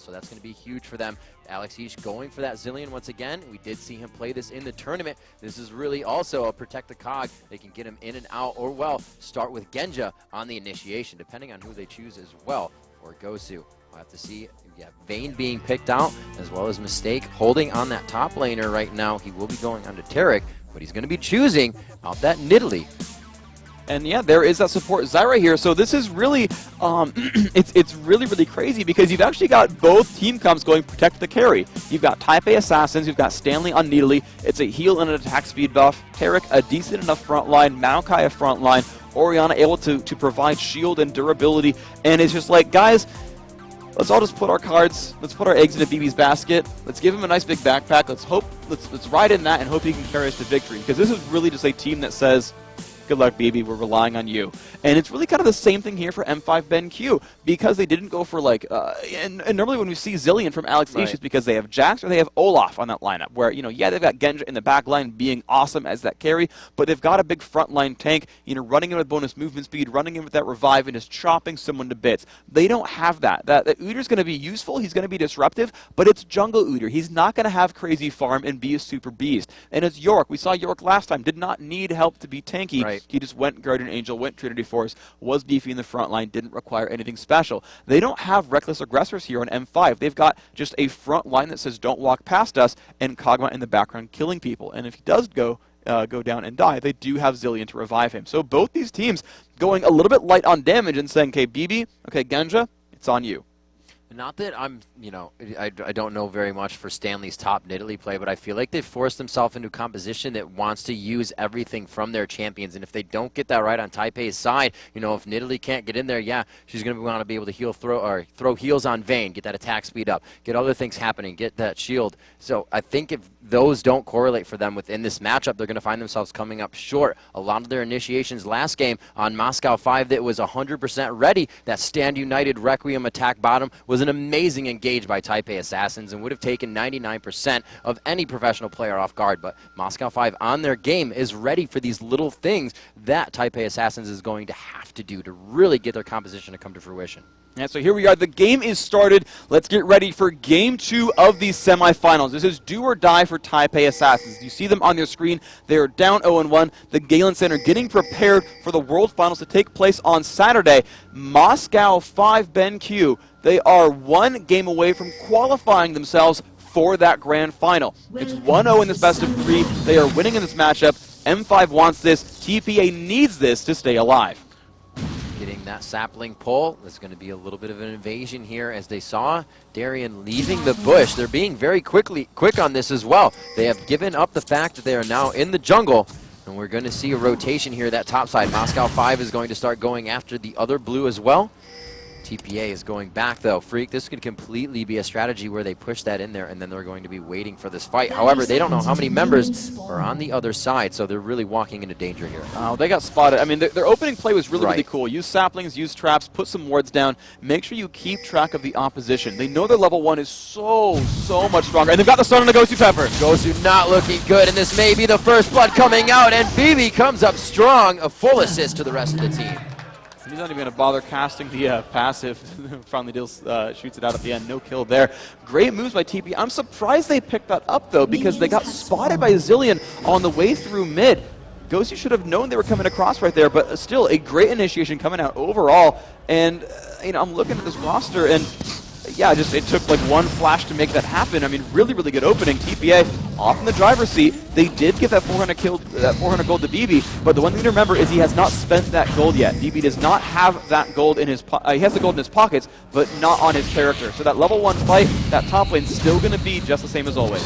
so that's going to be huge for them. Alex Each going for that Zillion once again. We did see him play this in the tournament. This is really also a protect the cog. They can get him in and out, or, well, start with Genja on the initiation, depending on who they choose as well for Gosu. We'll have to see. Yeah, Vayne being picked out, as well as Mistake holding on that top laner right now. He will be going on to Tarek, but he's going to be choosing out that Nidalee. And yeah, there is that support Zyra here. So this is really, it's really crazy because you've actually got both team comps going protect the carry. You've got Taipei Assassins, you've got Stanley on Nidalee. It's a heal and an attack speed buff. Tarek, a decent enough front line. Maokai, a front line. Orianna able to provide shield and durability. And it's just like, guys, let's all just put our cards, let's put our eggs in a BB's basket. Let's give him a nice big backpack. Let's ride in that and hope he can carry us to victory. Because this is really just a team that says, good luck, BB. We're relying on you. And it's really kind of the same thing here for M5 BenQ because they didn't go for like, and normally when we see Zillion from Alex Each, it's because they have Jax or they have Olaf on that lineup where, you know, yeah, they've got Genja in the back line being awesome as that carry, but they've got a big frontline tank, you know, running in with bonus movement speed, running in with that revive and just chopping someone to bits. They don't have that. That Udyr's going to be useful. He's going to be disruptive, but it's jungle Udyr. He's not going to have crazy farm and be a super beast. And it's York. We saw York last time. Did not need help to be tanky. Right. He just went Guardian Angel, went Trinity Force, was beefy in the front line, didn't require anything special. They don't have reckless aggressors here on M5. They've got just a front line that says don't walk past us, and Kog'Maw in the background killing people. And if he does go down and die, they do have Zillion to revive him. So both these teams going a little bit light on damage and saying, okay, BB, okay, Genja, it's on you. Not that I'm, you know, I don't know very much for Stanley's top Nidalee play, but I feel like they've forced themselves into a composition that wants to use everything from their champions. And if they don't get that right on Taipei's side, you know, if Nidalee can't get in there, yeah, she's going to want to be able to throw heals on Vayne, get that attack speed up, get other things happening, get that shield. So I think if those don't correlate for them within this matchup, they're going to find themselves coming up short. A lot of their initiations last game on Moscow 5 that was 100% ready, that Stand United Requiem attack bottom was an amazing engage by Taipei Assassins and would have taken 99% of any professional player off guard. But Moscow 5 on their game is ready for these little things that Taipei Assassins is going to have to do to really get their composition to come to fruition. And so here we are. The game is started. Let's get ready for Game 2 of these semifinals. This is do or die for Taipei Assassins. You see them on your screen. They are down 0-1. The Galen Center getting prepared for the World Finals to take place on Saturday. Moscow 5 BenQ. They are one game away from qualifying themselves for that grand final. It's 1-0 in this best of 3. They are winning in this matchup. M5 wants this. TPA needs this to stay alive. Getting that sapling pull. There's going to be a little bit of an invasion here as they saw Darien leaving the bush. They're being very quick on this as well. They have given up the fact that they are now in the jungle, and we're going to see a rotation here that top side. Moscow 5 is going to start going after the other blue as well. TPA is going back, though. Freak, this could completely be a strategy where they push that in there, and then they're going to be waiting for this fight. However, they don't know how many members are on the other side, so they're really walking into danger here. They got spotted. I mean, their opening play was really cool. Use saplings, use traps, put some wards down. Make sure you keep track of the opposition. They know their level 1 is so much stronger, and they've got the stun on the Gosu Pepper. Gosu not looking good, and this may be the first blood coming out, and BB comes up strong. A full assist to the rest of the team. He's not even going to bother casting the passive. Finally deals, shoots it out at the end. No kill there. Great moves by TP. I'm surprised they picked that up, though, because they got spotted by Zillion on the way through mid. Gosu should have known they were coming across right there, but still a great initiation coming out overall. And, you know, I'm looking at this roster, and yeah, it took like one flash to make that happen. I mean, really good opening. TPA off in the driver's seat. They did get that 400 gold to BB, but the one thing to remember is he has not spent that gold yet. BB does not have that gold in his he has the gold in his pockets, but not on his character. So that level 1 fight, that top lane's still going to be just the same as always.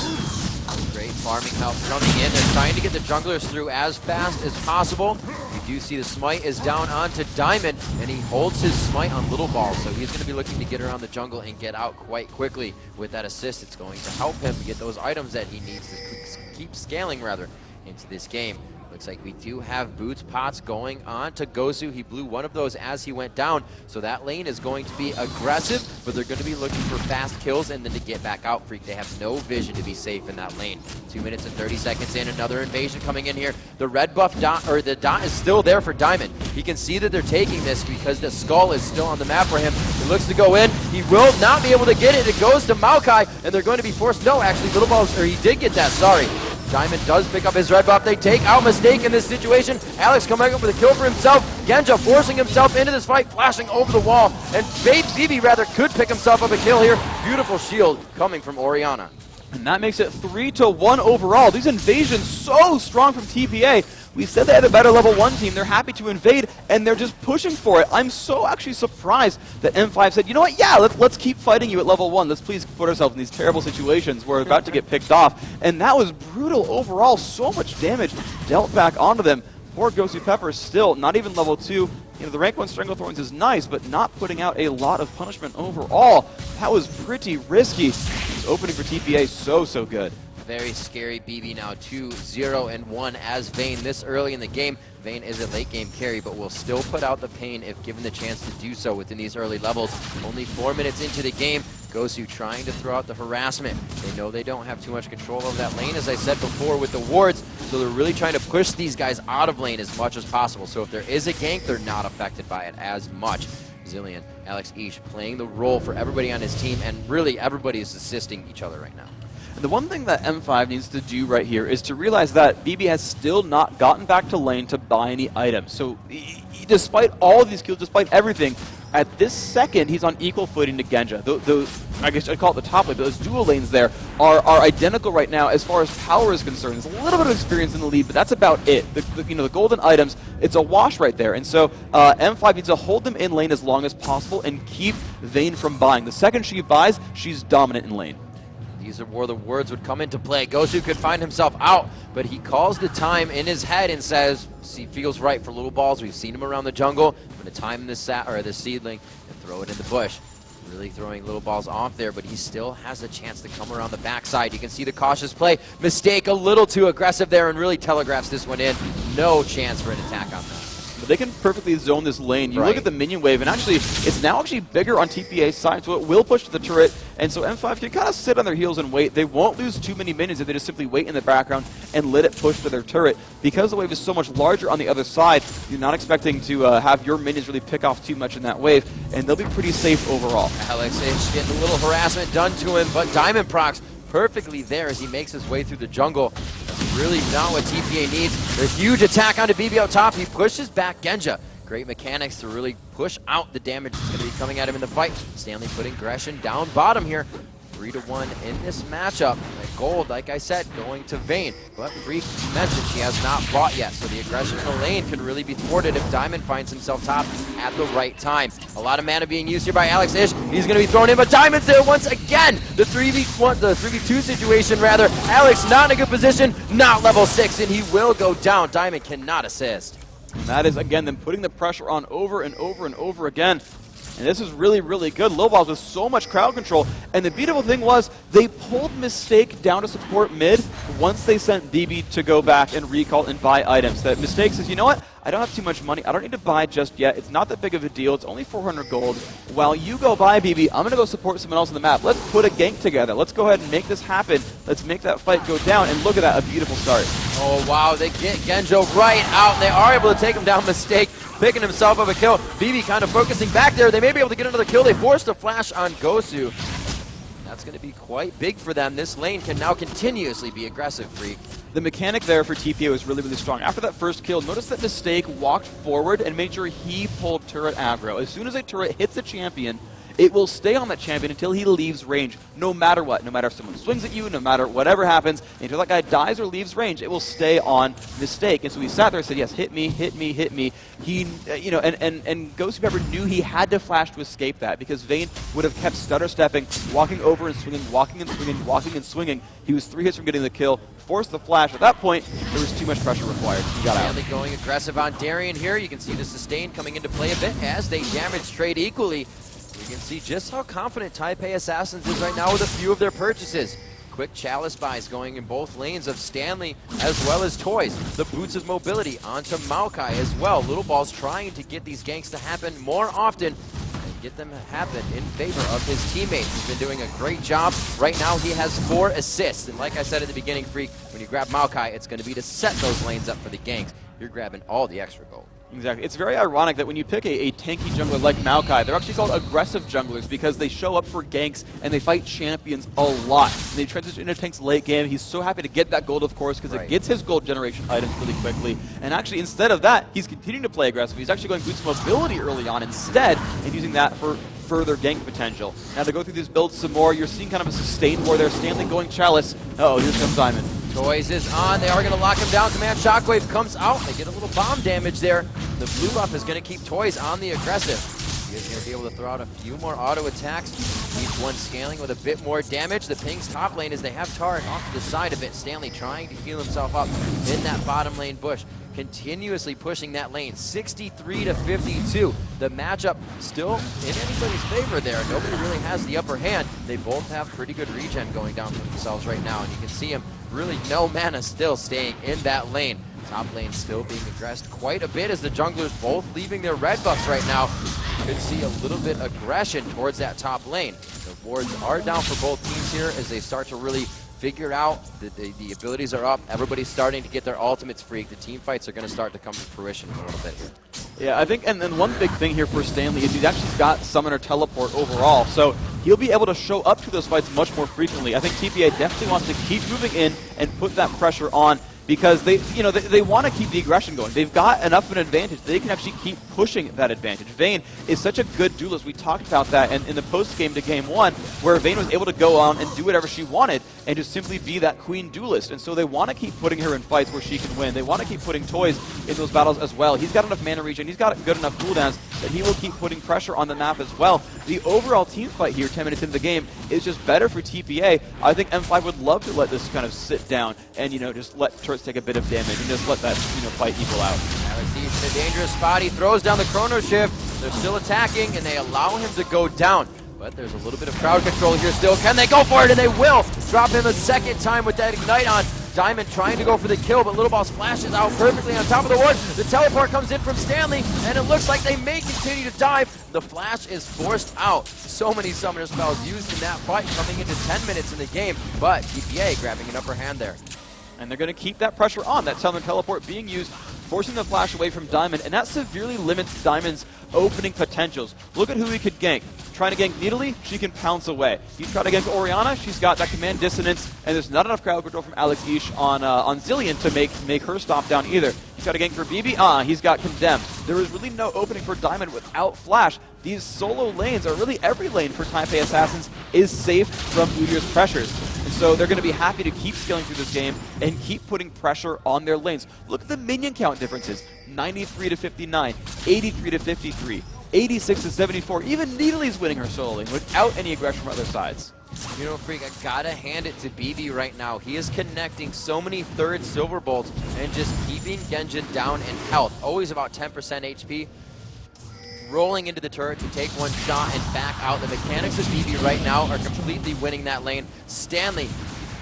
Great farming help coming in. They're trying to get the junglers through as fast as possible. You do see the smite is down onto Diamond, and he holds his smite on Little Ball, so he's going to be looking to get around the jungle and get out quite quickly. With that assist, it's going to help him get those items that he needs to keep scaling, rather, into this game. Looks like we do have boots pots going on to Gosu. He blew one of those as he went down, so that lane is going to be aggressive, but they're going to be looking for fast kills and then to get back out. Freak, they have no vision to be safe in that lane. 2 minutes and 30 seconds in, another invasion coming in here. The red buff dot, or the dot is still there for Diamond. He can see that they're taking this because the skull is still on the map for him. He looks to go in. He will not be able to get it. It goes to Maokai, and they're going to be forced. No, actually, Little Balls, or he did get that, sorry. Diamond does pick up his red buff. They take out Mistake in this situation. Alex coming up with a kill for himself. Genja forcing himself into this fight, flashing over the wall. And BB rather could pick himself up a kill here. Beautiful shield coming from Oriana. And that makes it 3-1 overall. These invasions so strong from TPA. We said they had a better level 1 team. They're happy to invade, and they're just pushing for it. I'm so actually surprised that M5 said, you know what, yeah, let's keep fighting you at level 1. Let's please put ourselves in these terrible situations where we're about to get picked off. And that was brutal overall. So much damage dealt back onto them. Poor Gosu Pepper still not even level 2. You know, the rank 1 Stranglethorns is nice, but not putting out a lot of punishment overall. That was pretty risky. This opening for TPA so good. Very scary. BB now 2-0-1 as Vayne this early in the game. Vayne is a late game carry, but will still put out the pain if given the chance to do so within these early levels. Only 4 minutes into the game, Gosu trying to throw out the harassment. They know they don't have too much control over that lane, as I said before, with the wards, so they're really trying to push these guys out of lane as much as possible. So if there is a gank, they're not affected by it as much. Zillion, Alex Ish playing the role for everybody on his team, and really everybody is assisting each other right now. And the one thing that M5 needs to do right here is to realize that BB has still not gotten back to lane to buy any items. So despite all of these kills, despite everything, at this second, he's on equal footing to Genja. I guess I'd call it the top lane, but those dual lanes there are identical right now as far as power is concerned. There's a little bit of experience in the lead, but that's about it. The golden items, it's a wash right there. And so M5 needs to hold them in lane as long as possible and keep Vayne from buying. The second she buys, she's dominant in lane. These are where the words would come into play. Gosu could find himself out, but he calls the time in his head and says he feels right for Little Balls. We've seen him around the jungle. I'm going to time this seedling and throw it in the bush. Really throwing Little Balls off there, but he still has a chance to come around the backside. You can see the cautious play. Mistake a little too aggressive there and really telegraphs this one in. No chance for an attack on that. But they can perfectly zone this lane. You look at the minion wave, and actually, it's now actually bigger on TPA's side, so it will push to the turret. And so M5 can kind of sit on their heels and wait. They won't lose too many minions if they just simply wait in the background and let it push to their turret. Because the wave is so much larger on the other side, you're not expecting to have your minions really pick off too much in that wave, and they'll be pretty safe overall. Alex Ish getting a little harassment done to him, but Diamond procs perfectly there as he makes his way through the jungle. That's really not what TPA needs. A huge attack onto BB out top. He pushes back Genja. Great mechanics to really push out the damage that's going to be coming at him in the fight. Stanley putting aggression down bottom here. 3-1 in this matchup. And gold, like I said, going to Vayne. But Freak mentioned she has not bought yet, so the aggression in the lane can really be thwarted if Diamond finds himself top at the right time. A lot of mana being used here by Alex Ish. He's going to be thrown in, but Diamond's there once again. The 3v2 situation, rather. Alex not in a good position, not level 6, and he will go down. Diamond cannot assist. And that is, again, them putting the pressure on over and over and over again. And this is really good. Little Balls with so much crowd control. And the beautiful thing was they pulled Mistake down to support mid once they sent BB to go back and recall and buy items. That Mistake says, you know what? I don't have too much money. I don't need to buy just yet. It's not that big of a deal. It's only 400 gold. While you go buy BB, I'm going to go support someone else on the map. Let's put a gank together. Let's go ahead and make this happen. Let's make that fight go down. And look at that, a beautiful start. Oh, wow. They get Genjo right out, and they are able to take him down. Mistake picking himself up a kill. BB kind of focusing back there. They may be able to get another kill. They forced a flash on Gosu. That's going to be quite big for them. This lane can now continuously be aggressive, Freak. The mechanic there for TPA was really strong. After that first kill, notice that Mistake walked forward and made sure he pulled turret aggro. As soon as a turret hits a champion, it will stay on that champion until he leaves range, no matter what. No matter if someone swings at you, no matter whatever happens, until that guy dies or leaves range, it will stay on Mistake. And so he sat there and said, yes, hit me, hit me, hit me. He, and Gosu Pepper knew he had to flash to escape that because Vayne would have kept stutter stepping, walking over and swinging, walking and swinging, walking and swinging. He was 3 hits from getting the kill, forced the flash. At that point, there was too much pressure required. He got out. Stanley going aggressive on Darian here. You can see the sustain coming into play a bit as they damage trade equally. You can see just how confident Taipei Assassins is right now with a few of their purchases. quick chalice buys going in both lanes of Stanley as well as Toys. The boots of mobility onto Maokai as well. Little Ball's trying to get these ganks to happen more often and get them to happen in favor of his teammates. He's been doing a great job. Right now he has 4 assists, and like I said at the beginning, Freak, when you grab Maokai, it's going to be to set those lanes up for the ganks. You're grabbing all the extra gold. Exactly. It's very ironic that when you pick a tanky jungler like Maokai, they're actually called aggressive junglers because they show up for ganks and they fight champions a lot. And they transition into tanks late game. He's so happy to get that gold, of course, because it gets his gold generation items really quickly. And actually, instead of that, he's continuing to play aggressive. He's actually going boots mobility early on instead and using that for further gank potential. Now to go through these builds some more, you're seeing kind of a sustained war there. Stanley going Chalice. Uh-oh, here comes Diamond. Toys is on. They are going to lock him down. Command Shockwave comes out. They get a little bomb damage there. The blue buff is going to keep Toys on the aggressive. He is going to be able to throw out a few more auto attacks. Each one scaling with a bit more damage. The Ping's top lane as they have turret off to the side of it. Stanley trying to heal himself up in that bottom lane bush. Continuously pushing that lane. 63 to 52. The matchup still in anybody's favor there. Nobody really has the upper hand. They both have pretty good regen going down for themselves right now. And you can see him really no mana still staying in that lane. Top lane still being addressed quite a bit as the junglers both leaving their red buffs right now. Could see a little bit aggression towards that top lane. The boards are down for both teams here as they start to really figure out that the abilities are up. Everybody's starting to get their ultimates, Freak. The team fights are going to start to come to fruition in a little bit here. Yeah, I think, and then one big thing here for Stanley is he's actually got Summoner Teleport overall, so he'll be able to show up to those fights much more frequently. I think TPA definitely wants to keep moving in and put that pressure on because they want to keep the aggression going. They've got enough of an advantage. They can actually keep pushing that advantage. Vayne is such a good duelist. We talked about that in the post-game to Game 1, where Vayne was able to go on and do whatever she wanted and just simply be that queen duelist. And so they want to keep putting her in fights where she can win. They want to keep putting Toys in those battles as well. He's got enough mana regen. He's got good enough cooldowns that he will keep putting pressure on the map as well. The overall team fight here, 10 minutes into the game, is just better for TPA. I think M5 would love to let this kind of sit down and, just let turrets take a bit of damage and just let that, fight equal out. He's in a dangerous spot. He throws down the Chrono Shift. They're still attacking, and they allow him to go down. But there's a little bit of crowd control here still. Can they go for it? And they will. Drop him a second time with that Ignite on. Diamond trying to go for the kill, but Little Ball splashes out perfectly on top of the ward. The teleport comes in from Stanley, and it looks like they may continue to dive. The flash is forced out. So many summoner spells used in that fight, coming into 10 minutes in the game, but TPA grabbing an upper hand there. And they're going to keep that pressure on, that Summoner Teleport being used, forcing the flash away from Diamond, and that severely limits Diamond's opening potentials. Look at who he could gank. Trying to gank Nidalee, she can pounce away. You try to gank Orianna, she's got that command dissonance, and there's not enough crowd control from Alex Ish on Zillion to make her stop down either. You try to gank for BB, he's got condemned. There is really no opening for Diamond without flash. These solo lanes, or really every lane for Taipei Assassins, is safe from Udyr's pressures. And so they're going to be happy to keep scaling through this game and keep putting pressure on their lanes. Look at the minion count differences. 93 to 59, 83 to 53, 86 to 74. Even Nidalee's winning her solo lane without any aggression from other sides. Freak, I gotta hand it to BB right now. He is connecting so many third silver bolts and just keeping Genjin down in health. Always about 10% HP. Rolling into the turret to take one shot and back out. The mechanics of BB right now are completely winning that lane. Stanley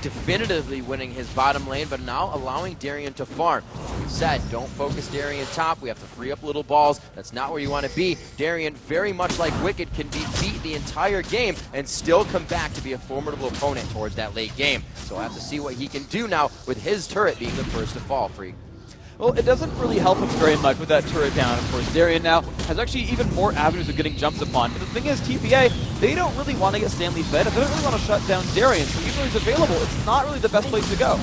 definitively winning his bottom lane, but now allowing Darien to farm. We said, don't focus Darien top. We have to free up little balls. That's not where you want to be. Darien, very much like Wicked, can be beat the entire game and still come back to be a formidable opponent towards that late game. So we'll have to see what he can do now with his turret being the first to fall, Freak. Well, it doesn't really help him very much with that turret down. Of course, Darien now has actually even more avenues of getting jumped upon. But the thing is, TPA, they don't really want to get Stanley fed. They don't really want to shut down Darien. So even though he's available, it's not really the best place to go.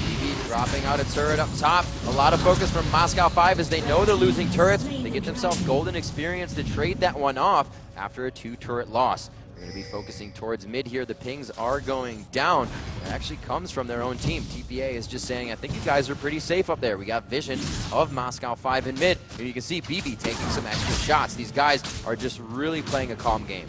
BB dropping out a turret up top. A lot of focus from Moscow 5 as they know they're losing turrets. They get themselves golden experience to trade that one off after a 2-turret loss. They're going to be focusing towards mid here. The pings are going down. It actually comes from their own team. TPA is just saying, I think you guys are pretty safe up there. We got vision of Moscow 5 in mid. And you can see BB taking some extra shots. These guys are just really playing a calm game.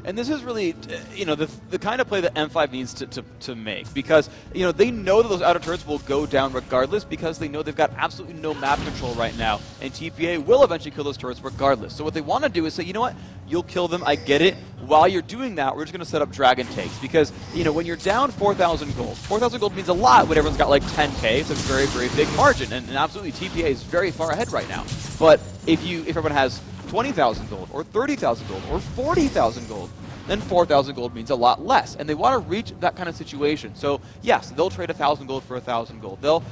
And this is really, the kind of play that M5 needs to make, because, they know that those outer turrets will go down regardless, because they know they've got absolutely no map control right now, and TPA will eventually kill those turrets regardless. So what they want to do is say, you know what, you'll kill them, I get it. While you're doing that, we're just going to set up dragon takes, because, when you're down 4,000 gold, 4,000 gold means a lot when everyone's got like 10k. It's a very, very big margin, and absolutely TPA is very far ahead right now. But if everyone has 20,000 gold, or 30,000 gold, or 40,000 gold, then 4,000 gold means a lot less, and they want to reach that kind of situation. So yes, they'll trade 1,000 gold for 1,000 gold. They'll,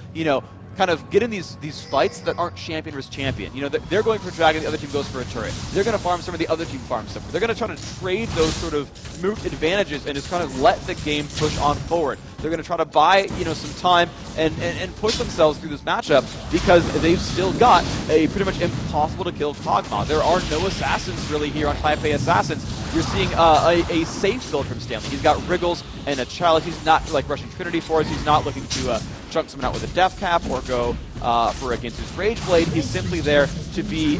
kind of get in these fights that aren't champion versus champion. They're going for dragon, the other team goes for a turret. They're going to farm some, of the other team farms some. They're going to try to trade those sort of moot advantages and just kind of let the game push on forward. They're going to try to buy, some time and push themselves through this matchup, because they've still got a pretty much impossible to kill Kog'Maw. There are no assassins really here on Taipei Assassins. You're seeing a safe build from Stanley. He's got Wriggles and a Chalice. He's not like rushing Trinity Force. He's not looking to chunk someone out with a Death Cap or go for against his Rage Blade. He's simply there to be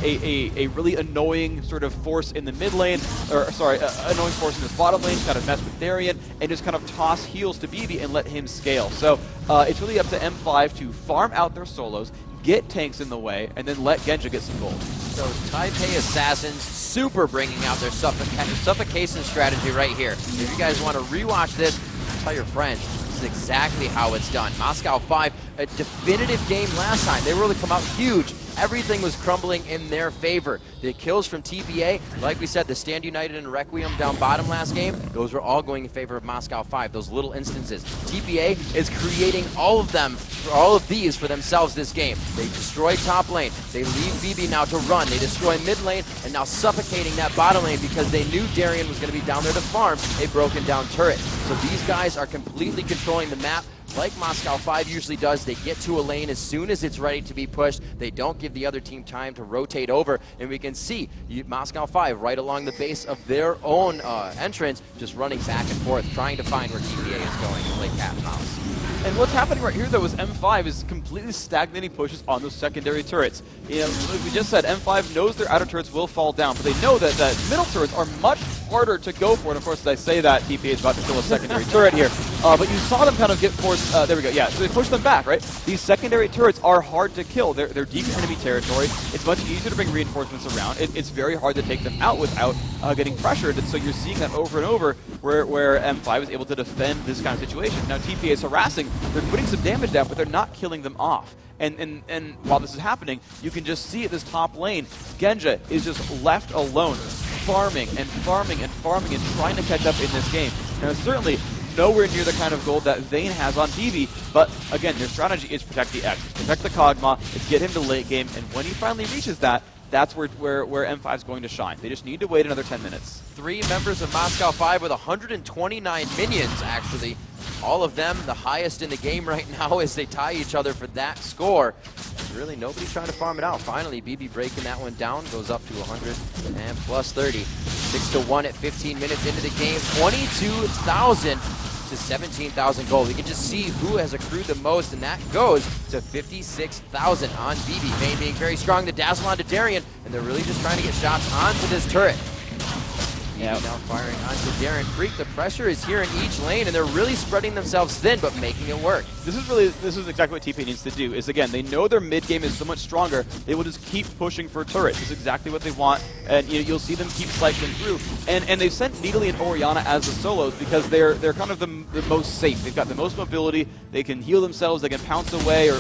a really annoying sort of force in the mid lane, or sorry, annoying force in his bottom lane, kind of mess with Darien, and just kind of toss heals to BB and let him scale. So it's really up to M5 to farm out their solos, get tanks in the way, and then let Genja get some gold. So Taipei Assassins super bringing out their suffocation strategy right here. If you guys want to rewatch this, tell your friends. This is exactly how it's done. Moscow 5, a definitive game last time. They really come out huge. Everything was crumbling in their favor. The kills from TPA, like we said, the Stand United and Requiem down bottom last game, those were all going in favor of Moscow 5, those little instances. TPA is creating all of these for themselves this game. They destroy top lane. They leave BB now to run. They destroy mid lane, and now suffocating that bottom lane because they knew Darien was going to be down there to farm a broken down turret. So these guys are completely controlling the map. Like Moscow 5 usually does, they get to a lane as soon as it's ready to be pushed. They don't give the other team time to rotate over, and we can see Moscow 5 right along the base of their own entrance, just running back and forth, trying to find where TPA is going to play cat and mouse. And what's happening right here, though, is M5 is completely stagnating pushes on those secondary turrets. Like we just said, M5 knows their outer turrets will fall down, but they know that middle turrets are much harder to go for. And of course, as I say that, TPA is about to kill a secondary turret here. But you saw them kind of get forced. There we go. Yeah, so they pushed them back, right? These secondary turrets are hard to kill. They're deep in enemy territory. It's much easier to bring reinforcements around. It's very hard to take them out without getting pressured. And so you're seeing that over and over where M5 is able to defend this kind of situation. Now, TPA is harassing. They're putting some damage down, but they're not killing them off. And while this is happening, you can just see at this top lane, Genja is just left alone, farming and farming and farming and trying to catch up in this game. Now, certainly nowhere near the kind of gold that Vayne has on BB, but again, their strategy is protect the X, protect the Kog'Maw, it's get him to late game, and when he finally reaches that, that's where M5 is going to shine. They just need to wait another 10 minutes. 3 members of Moscow 5 with 129 minions, actually. All of them the highest in the game right now as they tie each other for that score. Really, nobody's trying to farm it out. Finally, BB breaking that one down, goes up to 100 and plus 30. 6-1 at 15 minutes into the game. 22,000 to 17,000 gold. We can just see who has accrued the most, and that goes to 56,000 on BB. Vayne being very strong, the dazzle onto Darien, and they're really just trying to get shots onto this turret. Now firing onto Darien Freak. The pressure is here in each lane, and they're really spreading themselves thin, but making it work. This is exactly what TPA needs to do, is again, they know their mid game is so much stronger, they will just keep pushing for turrets. This is exactly what they want, and you'll see them keep cycling through. And they've sent Nidalee and Orianna as the solos because they're kind of the most safe. They've got the most mobility, they can heal themselves, they can pounce away or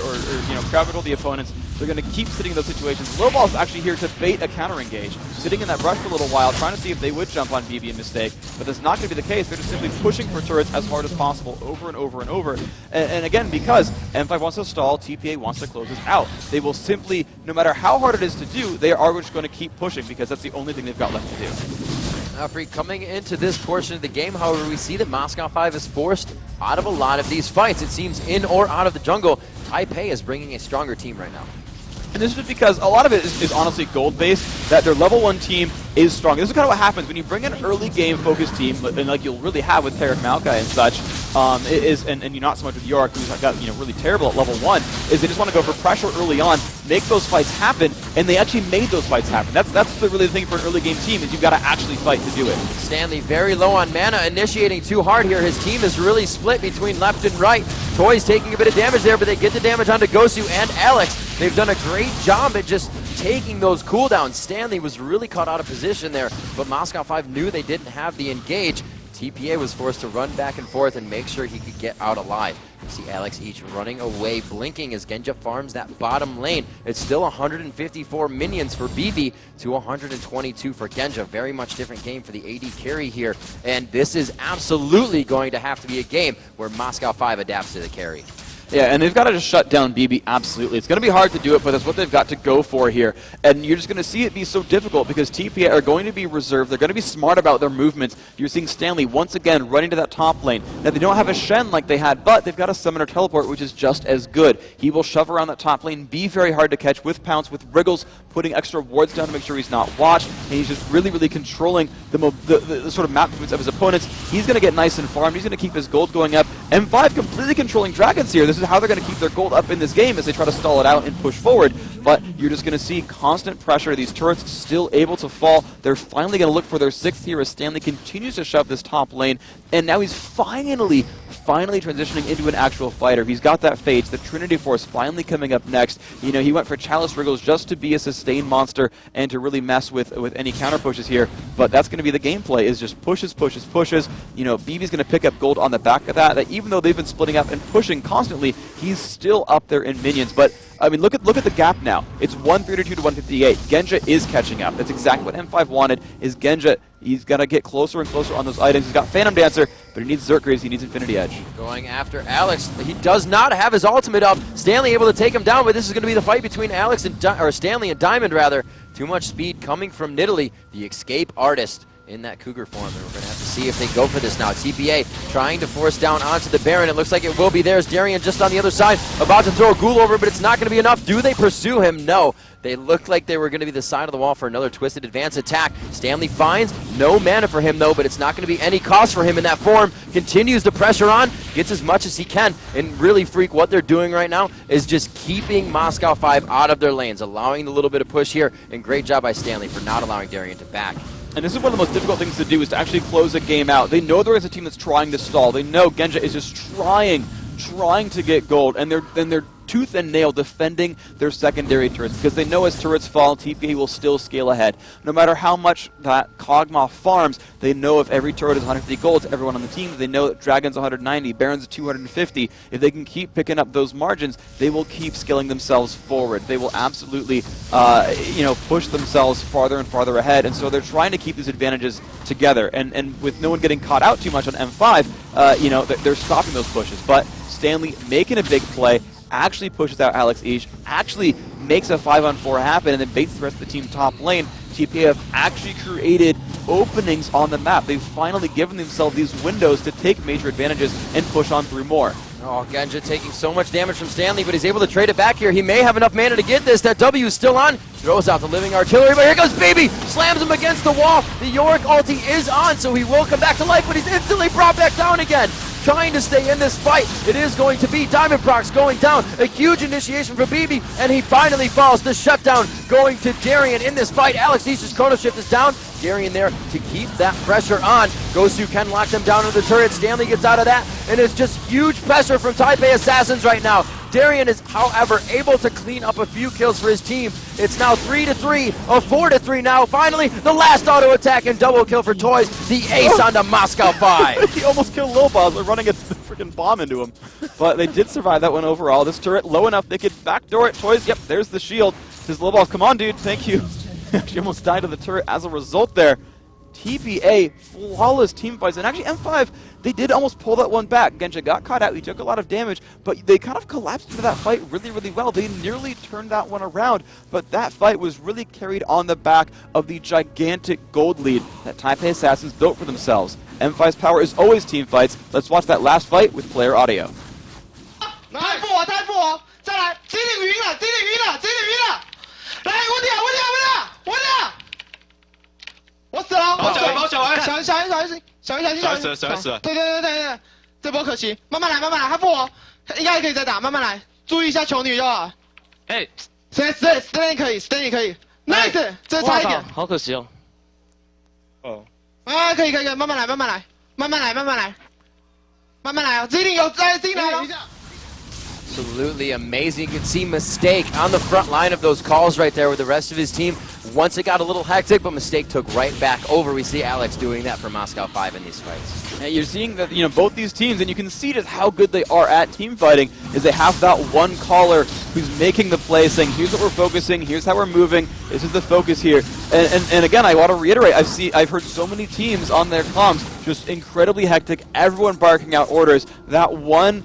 crowd control the opponents. They're going to keep sitting in those situations. Lowball's actually here to bait a counter engage, sitting in that brush for a little while, trying to see if they would jump on BB and mistake, but that's not going to be the case. They're just simply pushing for turrets as hard as possible over and over and over. And again, because M5 wants to stall, TPA wants to close this out. They will simply, no matter how hard it is to do, they are just going to keep pushing because that's the only thing they've got left to do. Now, Freak, coming into this portion of the game, however, we see that Moscow 5 is forced out of a lot of these fights. It seems in or out of the jungle, Taipei is bringing a stronger team right now. And this is just because a lot of it is honestly gold-based, that their level 1 team is strong. This is kind of what happens when you bring an early game focused team, and like you'll really have with Tarek Maokai and such, and you not so much with York, who's got really terrible at level 1, is they just want to go for pressure early on, make those fights happen, and they actually made those fights happen. That's really the thing for an early game team, is you've got to actually fight to do it. Stanley very low on mana, initiating too hard here. His team is really split between left and right. Toys taking a bit of damage there, but they get the damage onto Gosu and Alex. They've done a great job at just taking those cooldowns. Stanley was really caught out of position there, but Moscow 5 knew they didn't have the engage. TPA was forced to run back and forth and make sure he could get out alive. You see Alex each running away, blinking as Genja farms that bottom lane. It's still 154 minions for BB to 122 for Genja. Very much different game for the AD carry here. And this is absolutely going to have to be a game where Moscow 5 adapts to the carry. Yeah, and they've got to just shut down BB, absolutely. It's going to be hard to do it, but that's what they've got to go for here. And you're just going to see it be so difficult because TPA are going to be reserved. They're going to be smart about their movements. You're seeing Stanley once again running to that top lane. Now, they don't have a Shen like they had, but they've got a Summoner Teleport, which is just as good. He will shove around that top lane, be very hard to catch with Pounce, with Wriggles, putting extra wards down to make sure he's not watched, and he's just really, really controlling the sort of map movements of his opponents. He's going to get nice and farmed. He's going to keep his gold going up. M5 completely controlling Dragons here. This is how they're going to keep their gold up in this game as they try to stall it out and push forward. But you're just going to see constant pressure. These turrets still able to fall. They're finally going to look for their 6th here as Stanley continues to shove this top lane. And now he's finally transitioning into an actual fighter. He's got that Phage, the Trinity Force finally coming up next. He went for Chalice Wriggles just to be a sustained monster and to really mess with any counter pushes here. But that's going to be the gameplay, is just pushes. BB's going to pick up gold on the back of that even though they've been splitting up and pushing constantly, he's still up there in minions. But I mean, look at the gap now. It's 132 to 158. Genja is catching up. That's exactly what M5 wanted, is Genja. He's got to get closer and closer on those items. He's got Phantom Dancer, but he needs Zerkreaves, he needs Infinity Edge. Going after Alex. He does not have his ultimate up. Stanley able to take him down, but this is going to be the fight between Stanley and Diamond, rather. Too much speed coming from Nidalee, the escape artist in that Cougar form, and we're going to have to see if they go for this now. TPA trying to force down onto the Baron. It looks like it will be. There's Darian just on the other side, about to throw a ghoul over, but it's not going to be enough. Do they pursue him? No. They looked like they were going to be the side of the wall for another twisted advance attack. Stanley finds no mana for him, though, but it's not going to be any cost for him in that form. Continues the pressure on, gets as much as he can, and really, Freak, what they're doing right now is just keeping Moscow 5 out of their lanes, allowing the little bit of push here, and great job by Stanley for not allowing Darian to back. And this is one of the most difficult things to do, is to actually close a game out. They know there is a team that's trying to stall. They know Genja is just trying to get gold, and they're tooth and nail defending their secondary turrets, because they know as turrets fall, TPA will still scale ahead. No matter how much that Kog'Maw farms, they know if every turret is 150 gold to everyone on the team, they know that Dragon's 190, Baron's 250. If they can keep picking up those margins, they will keep scaling themselves forward. They will absolutely, push themselves farther and farther ahead, and so they're trying to keep these advantages together. And with no one getting caught out too much on M5, they're stopping those pushes. But Stanley making a big play, actually pushes out Alex Each, actually makes a 5-on-4 happen, and then baits the rest of the team top lane. TPA have actually created openings on the map. They've finally given themselves these windows to take major advantages and push on through more. Oh, Genja taking so much damage from Stanley, but he's able to trade it back here. He may have enough mana to get this. That W is still on. Throws out the living artillery, but here goes BB. Slams him against the wall. The Yorick ulti is on, so he will come back to life, but he's instantly brought back down again. Trying to stay in this fight. It is going to be Diamond Procs going down. A huge initiation for BB, and he finally falls. The shutdown going to Darian in this fight. Alex East's Chrono Shift is down. Darian there to keep that pressure on. Gosu can lock them down into the turret. Stanley gets out of that, and it's just huge pressure from Taipei Assassins right now. Darian is, however, able to clean up a few kills for his team. It's now 3-3, a 4-3 now. Finally, the last auto attack and double kill for Toys. The ace onto Moscow 5. He almost killed Lil Boss by running a freaking bomb into him. But they did survive that one overall. This turret low enough they could backdoor it. Toys, yep, there's the shield. Says Lil Boss, come on, dude, thank you. She almost died to the turret as a result there. TPA, flawless team fights, and actually M5, they did almost pull that one back. Genja got caught out, he took a lot of damage, but they kind of collapsed into that fight really, really well. They nearly turned that one around, but that fight was really carried on the back of the gigantic gold lead that Taipei Assassins built for themselves. M5's power is always team fights. Let's watch that last fight with player audio. 太负我，再来，机灵晕了，机灵晕了，机灵晕了。我死了！保小保小小心！对，这波可惜，慢慢来，他复活，应该可以再打，慢慢来，注意一下球女就好。哎 ，Stanley 可以 ，Nice， 这差一点，好可惜哦。啊，可以，慢慢来啊，这一定有在进来了。Absolutely amazing. You can see Mistake on the front line of those calls right there with the rest of his team. Once it got a little hectic, but Mistake took right back over. We see Alex doing that for Moscow 5 in these fights. And you're seeing that, both these teams, and you can see just how good they are at team fighting, is they have that one caller who's making the play, saying, here's what we're focusing, here's how we're moving, this is the focus here. And again, I want to reiterate, I've heard so many teams on their comms just incredibly hectic, everyone barking out orders. That one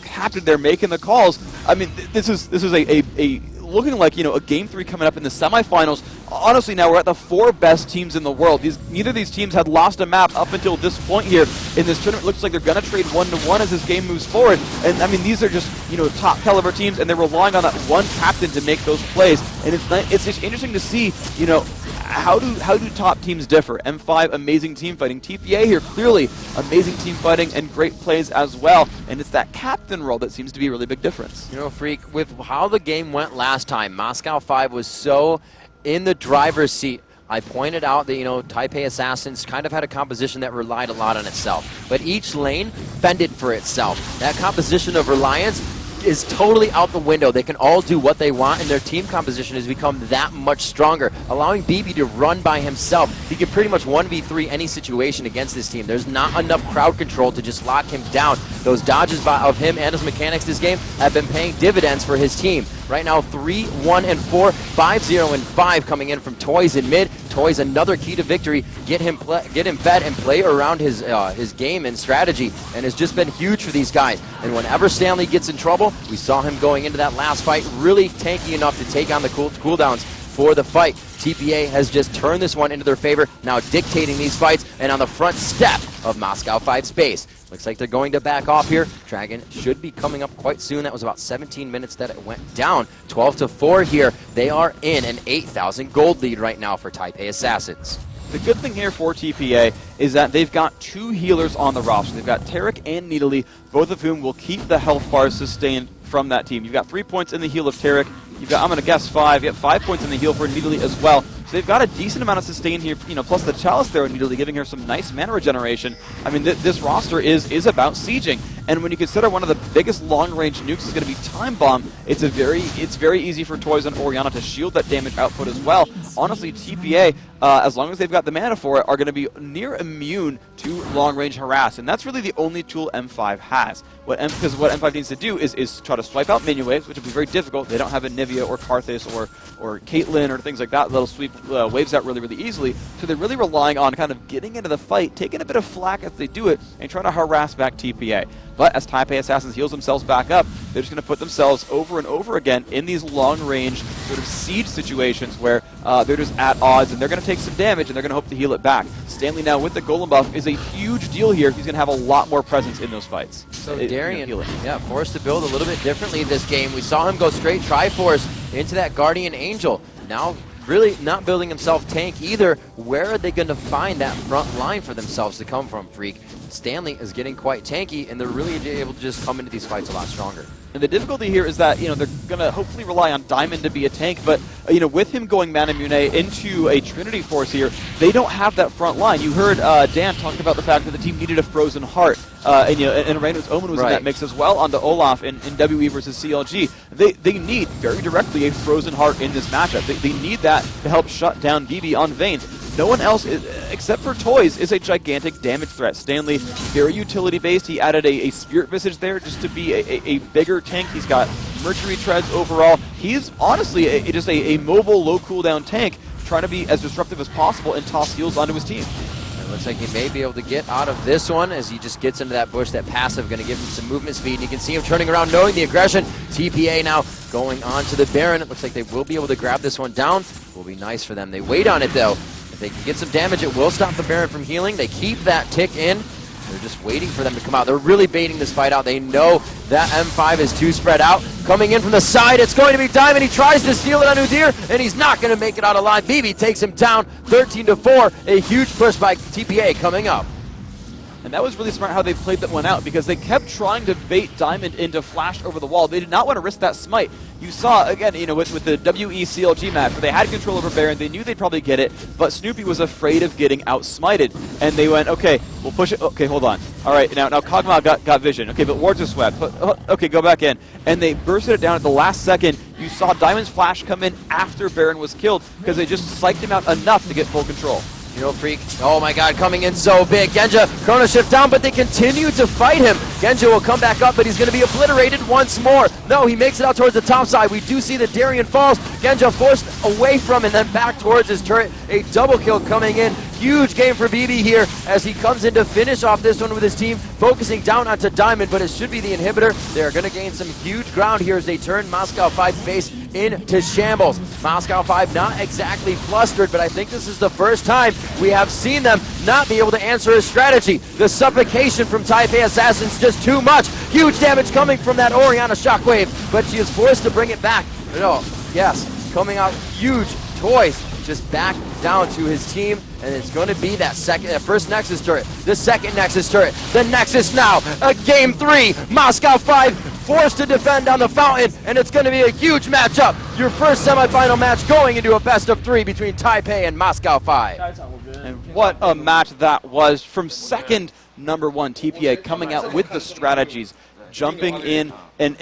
captain there making the calls. I mean, this is a looking like a game 3 coming up in the semifinals. Honestly, now we're at the 4 best teams in the world. Neither of these teams had lost a map up until this point here in this tournament. It looks like they're going to trade 1-1 as this game moves forward. And I mean, these are just top caliber teams, and they're relying on that one captain to make those plays. And it's just interesting to see how do top teams differ? M5, amazing team fighting. TPA here, clearly amazing team fighting and great plays as well. And it's that captain role that seems to be a really big difference. Freak, with how the game went last time, Moscow 5 was so in the driver's seat. I pointed out that, Taipei Assassins kind of had a composition that relied a lot on itself. But each lane fended for itself. That composition of reliance is totally out the window. They can all do what they want, and their team composition has become that much stronger, allowing BB to run by himself. He can pretty much 1v3 any situation against this team. There's not enough crowd control to just lock him down. Those dodges of him and his mechanics this game have been paying dividends for his team. Right now, 3-1 and 4, 5-0 and 5 coming in from Toys in mid. Toys another key to victory. Get him fed and play around his game and strategy, and has just been huge for these guys. And whenever Stanley gets in trouble, we saw him going into that last fight really tanky enough to take on the cooldowns for the fight. TPA has just turned this one into their favor, now dictating these fights and on the front step of Moscow 5 space. Looks like they're going to back off here. Dragon should be coming up quite soon. That was about 17 minutes that it went down. 12-4 here. They are in an 8,000 gold lead right now for Taipei Assassins. The good thing here for TPA is that they've got 2 healers on the roster. They've got Tarek and Needly, both of whom will keep the health bars sustained from that team. You've got 3 points in the heal of Tarek. You've got, I'm going to guess 5. You have 5 points in the heal for Needly as well. So they've got a decent amount of sustain here, plus the Chalice there on Needly giving her some nice mana regeneration. I mean, this roster is about sieging. And when you consider one of the biggest long-range nukes is going to be Time Bomb, it's very easy for Toys and Oriana to shield that damage output as well. Honestly, TPA, as long as they've got the mana for it, are going to be near immune to long-range harass. And that's really the only tool M5 has. Because what M5 needs to do is try to swipe out minion waves, which will be very difficult. They don't have a Nivea or Karthus or Caitlyn or things like that that'll sweep waves out really, really easily. So they're really relying on kind of getting into the fight, taking a bit of flack as they do it, and trying to harass back TPA. But as Taipei Assassins heals themselves back up, they're just going to put themselves over and over again in these long-range sort of siege situations where they're just at odds, and they're going to take some damage, and they're going to hope to heal it back. Stanley now with the Golem buff is a huge deal here. He's going to have a lot more presence in those fights. So Darian, forced to build a little bit differently this game. We saw him go straight Triforce into that Guardian Angel. Now really not building himself tank either. Where are they going to find that front line for themselves to come from, Freak? Stanley is getting quite tanky, and they're really able to just come into these fights a lot stronger. And the difficulty here is that, they're going to hopefully rely on Diamond to be a tank, but, with him going Manamune into a Trinity Force here, they don't have that front line. You heard Dan talk about the fact that the team needed a Frozen Heart, and Randall's Omen was in that mix as well onto Olaf in WE versus CLG. They need, very directly, a Frozen Heart in this matchup. They need that to help shut down BB on Vayne. No one else, except for Toys, is a gigantic damage threat. Stanley, very utility-based. He added a Spirit Visage there just to be a bigger tank. He's got Mercury Treads overall. He's honestly just a mobile, low cooldown tank, trying to be as disruptive as possible and toss heals onto his team. It looks like he may be able to get out of this one as he just gets into that bush. That passive going to give him some movement speed. And you can see him turning around, knowing the aggression. TPA now going on to the Baron. It looks like they will be able to grab this one down. Will be nice for them. They wait on it, though. If they can get some damage, it will stop the Baron from healing. They keep that tick in. They're They're just waiting for them to come out. They're really baiting this fight out. They know that M5 is too spread out. Coming in from the side, it's going to be Diamond. He tries to steal it on Udyr, and he's not going to make it out of line. BB takes him down 13-4. A huge push by TPA coming up. And that was really smart how they played that one out, because they kept trying to bait Diamond into flash over the wall. They did not want to risk that smite. You saw, again, with the WECLG match, where they had control over Baron, they knew they'd probably get it, but Snoopy was afraid of getting out-smited. And they went, okay, we'll push it. Okay, hold on. All right, now Kog'Maw got vision. Okay, but Wards is swept. Okay, go back in. And they bursted it down at the last second. You saw Diamond's flash come in after Baron was killed, because they just psyched him out enough to get full control. Hero Freak, oh my god, coming in so big. Genja, Chrono Shift down, but they continue to fight him. Genja will come back up, but he's going to be obliterated once more. No, he makes it out towards the top side. We do see that Darien falls. Genja forced away from and then back towards his turret. A double kill coming in. Huge game for BB here as he comes in to finish off this one with his team, focusing down onto Diamond, but it should be the inhibitor. They're going to gain some huge ground here as they turn Moscow 5 base into shambles. Moscow 5 not exactly flustered, but I think this is the first time we have seen them not be able to answer his strategy. The suffocation from Taipei Assassins just too much. Huge damage coming from that Orianna shockwave, but she is forced to bring it back. No, yes, coming out huge. Toys just back down to his team, and it's going to be that first Nexus turret, the second Nexus turret, the Nexus now, a game 3, Moscow 5 forced to defend on the fountain, and it's going to be a huge matchup. Your first semifinal match going into a best of 3 between Taipei and Moscow 5. And what a match that was from second number 1 TPA coming out with the strategies, jumping in and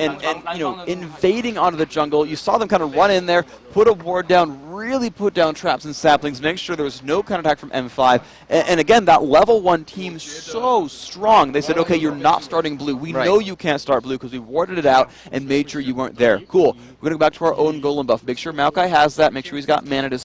invading onto the jungle. You saw them kind of run in there, put a ward down, really put down traps and saplings, make sure there was no counterattack from M5. And again, that level 1 team so strong. They said, okay, you're not starting blue. We know you can't start blue because we warded it out and made sure you weren't there. Cool. We're going to go back to our own golem buff. Make sure Maokai has that. Make sure he's got mana to